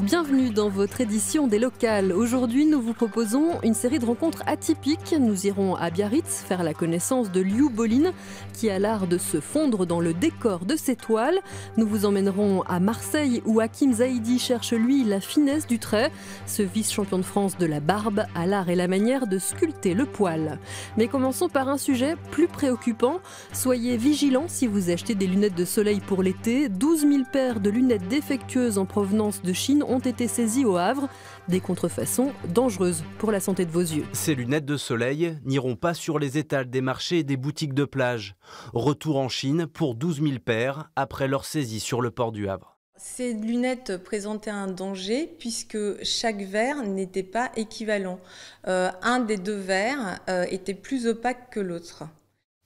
Bienvenue dans votre édition des locales. Aujourd'hui, nous vous proposons une série de rencontres atypiques. Nous irons à Biarritz faire la connaissance de Liu Bolin, qui a l'art de se fondre dans le décor de ses toiles. Nous vous emmènerons à Marseille, où Hakim Zaidi cherche, lui, la finesse du trait. Ce vice-champion de France de la barbe a l'art et la manière de sculpter le poil. Mais commençons par un sujet plus préoccupant. Soyez vigilants si vous achetez des lunettes de soleil pour l'été. 12 000 paires de lunettes défectueuses en provenance de Chine ont été saisies au Havre. Des contrefaçons dangereuses pour la santé de vos yeux. Ces lunettes de soleil n'iront pas sur les étals des marchés et des boutiques de plage. Retour en Chine pour 12 000 paires après leur saisie sur le port du Havre. Ces lunettes présentaient un danger puisque chaque verre n'était pas équivalent. Un des deux verres était plus opaque que l'autre.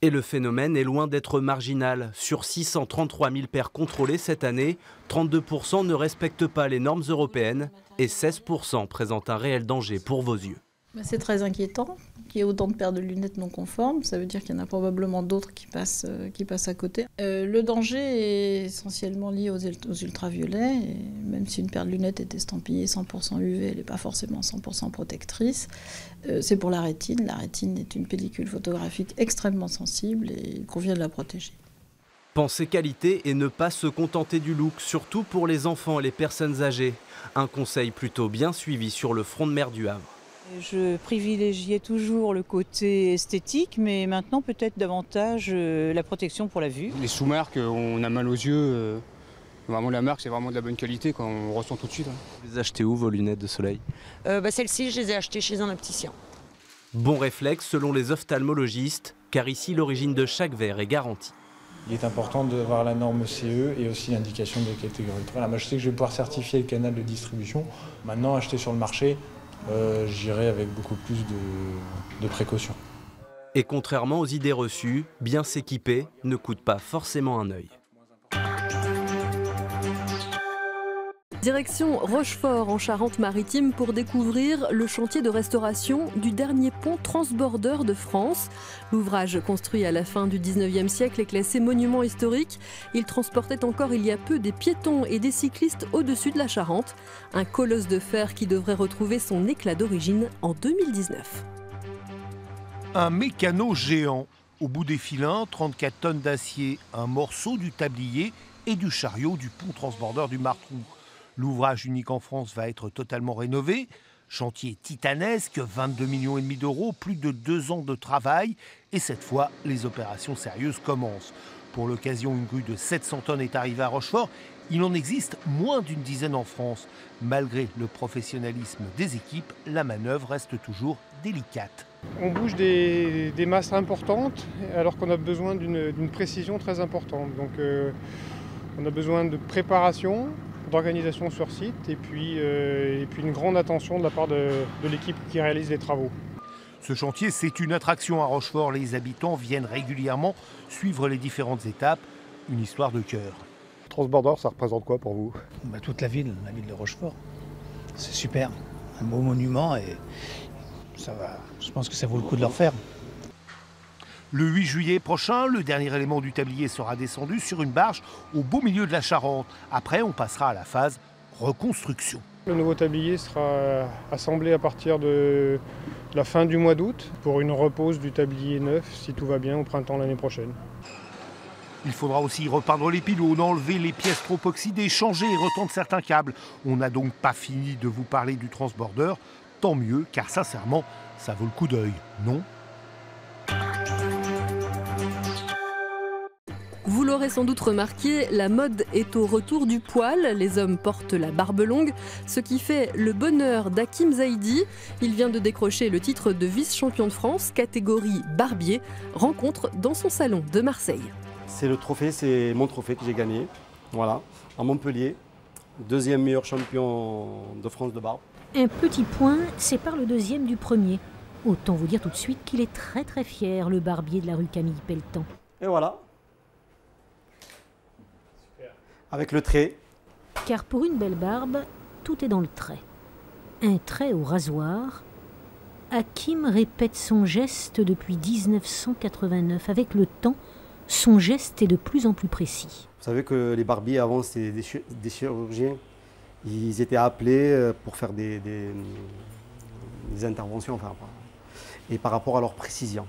Et le phénomène est loin d'être marginal. Sur 633 000 paires contrôlées cette année, 32% ne respectent pas les normes européennes et 16% présentent un réel danger pour vos yeux. C'est très inquiétant qu'il y ait autant de paires de lunettes non conformes. Ça veut dire qu'il y en a probablement d'autres qui passent à côté. Le danger est essentiellement lié aux ultraviolets. Et même si une paire de lunettes est estampillée 100% UV, elle n'est pas forcément 100% protectrice. C'est pour la rétine. La rétine est une pellicule photographique extrêmement sensible et il convient de la protéger. Pensez qualité et ne pas se contenter du look, surtout pour les enfants et les personnes âgées. Un conseil plutôt bien suivi sur le front de mer du Havre. Je privilégiais toujours le côté esthétique, mais maintenant peut-être davantage la protection pour la vue. Les sous-marques, on a mal aux yeux. Vraiment la marque, c'est vraiment de la bonne qualité, quand on ressent tout de suite. Vous les achetez où vos lunettes de soleil? Celles-ci, je les ai achetées chez un opticien. Bon réflexe selon les ophtalmologistes, car ici l'origine de chaque verre est garantie. Il est important d'avoir la norme CE et aussi l'indication des catégories. Voilà, moi je sais que je vais pouvoir certifier le canal de distribution. Maintenant, acheter sur le marché, j'irai avec beaucoup plus de précautions. Et contrairement aux idées reçues, bien s'équiper ne coûte pas forcément un œil. Direction Rochefort en Charente-Maritime pour découvrir le chantier de restauration du dernier pont transbordeur de France. L'ouvrage, construit à la fin du 19e siècle, est classé monument historique. Il transportait encore il y a peu des piétons et des cyclistes au-dessus de la Charente. Un colosse de fer qui devrait retrouver son éclat d'origine en 2019. Un mécano géant. Au bout des filins, 34 tonnes d'acier, un morceau du tablier et du chariot du pont transbordeur du Martrou. L'ouvrage unique en France va être totalement rénové. Chantier titanesque, 22,5 millions d'euros, plus de 2 ans de travail. Et cette fois, les opérations sérieuses commencent. Pour l'occasion, une grue de 700 tonnes est arrivée à Rochefort. Il en existe moins d'une dizaine en France. Malgré le professionnalisme des équipes, la manœuvre reste toujours délicate. On bouge des masses importantes alors qu'on a besoin d'une précision très importante. Donc on a besoin de préparation, d'organisation sur site et puis une grande attention de la part de l'équipe qui réalise les travaux. Ce chantier, c'est une attraction à Rochefort. Les habitants viennent régulièrement suivre les différentes étapes. Une histoire de cœur. Transborder, ça représente quoi pour vous? Toute la ville de Rochefort. C'est super, un beau monument et ça va. Je pense que ça vaut le coup de le refaire. Le 8 juillet prochain, le dernier élément du tablier sera descendu sur une barge au beau milieu de la Charente. Après, on passera à la phase reconstruction. Le nouveau tablier sera assemblé à partir de la fin du mois d'août pour une repose du tablier neuf, si tout va bien, au printemps l'année prochaine. Il faudra aussi repeindre les pylônes, enlever les pièces trop oxydées, changer et retendre certains câbles. On n'a donc pas fini de vous parler du transborder. Tant mieux, car sincèrement, ça vaut le coup d'œil, non ? Vous l'aurez sans doute remarqué, la mode est au retour du poil. Les hommes portent la barbe longue, ce qui fait le bonheur d'Hakim Zaidi. Il vient de décrocher le titre de vice-champion de France, catégorie barbier. Rencontre dans son salon de Marseille. C'est le trophée, c'est mon trophée que j'ai gagné. Voilà, à Montpellier. 2e meilleur champion de France de barbe. Un petit point sépare le 2e du 1er. Autant vous dire tout de suite qu'il est très très fier, le barbier de la rue Camille Pelletan. Et voilà. Avec le trait. Car pour une belle barbe, tout est dans le trait. Un trait au rasoir. Hakim répète son geste depuis 1989. Avec le temps, son geste est de plus en plus précis. Vous savez que les barbiers avant, c'était des chirurgiens Ils étaient appelés pour faire des interventions, enfin, et par rapport à leur précision.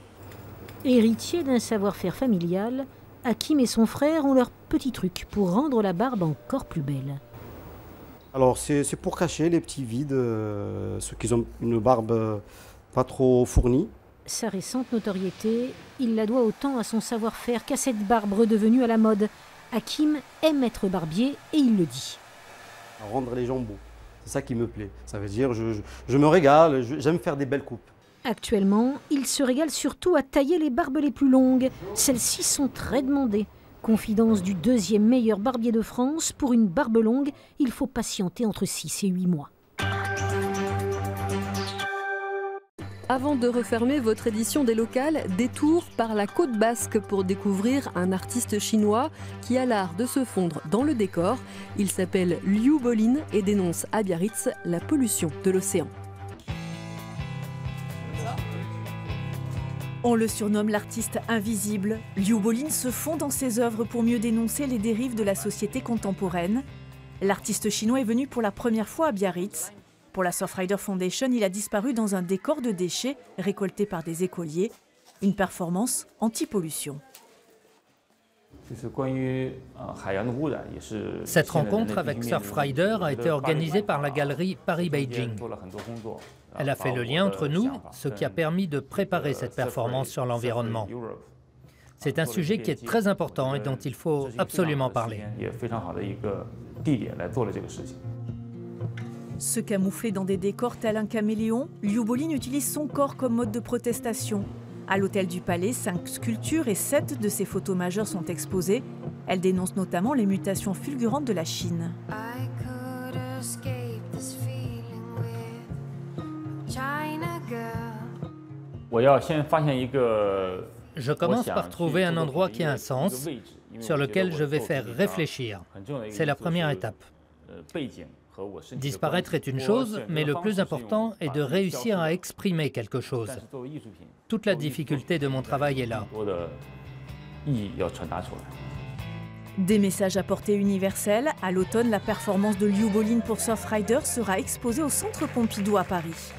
Héritiers d'un savoir-faire familial, Hakim et son frère ont leur petit truc pour rendre la barbe encore plus belle. Alors c'est pour cacher les petits vides, ceux qui ont une barbe pas trop fournie. Sa récente notoriété, il la doit autant à son savoir-faire qu'à cette barbe redevenue à la mode. Hakim aime être barbier et il le dit. Rendre les gens beaux, c'est ça qui me plaît. Ça veut dire je me régale, j'aime faire des belles coupes. Actuellement, il se régale surtout à tailler les barbes les plus longues. Celles-ci sont très demandées. Confidence du 2e meilleur barbier de France, pour une barbe longue, il faut patienter entre 6 et 8 mois. Avant de refermer votre édition des locales, détour par la côte basque pour découvrir un artiste chinois qui a l'art de se fondre dans le décor. Il s'appelle Liu Bolin et dénonce à Biarritz la pollution de l'océan. On le surnomme l'artiste invisible. Liu Bolin se fond dans ses œuvres pour mieux dénoncer les dérives de la société contemporaine. L'artiste chinois est venu pour la première fois à Biarritz. Pour la Surfrider Foundation, il a disparu dans un décor de déchets récoltés par des écoliers. Une performance anti-pollution. Cette rencontre avec Surfrider a été organisée par la galerie Paris-Beijing. Elle a fait le lien entre nous, ce qui a permis de préparer cette performance sur l'environnement. C'est un sujet qui est très important et dont il faut absolument parler. Se camoufler dans des décors tel un caméléon, Liu Bolin utilise son corps comme mode de protestation. À l'hôtel du Palais, 5 sculptures et 7 de ses photos majeures sont exposées. Elle dénonce notamment les mutations fulgurantes de la Chine. Je commence par trouver un endroit qui a un sens, sur lequel je vais faire réfléchir. C'est la première étape. Disparaître est une chose, mais le plus important est de réussir à exprimer quelque chose. Toute la difficulté de mon travail est là. Des messages à portée universelle. À l'automne, la performance de Liu Bolin pour Surfrider sera exposée au Centre Pompidou à Paris.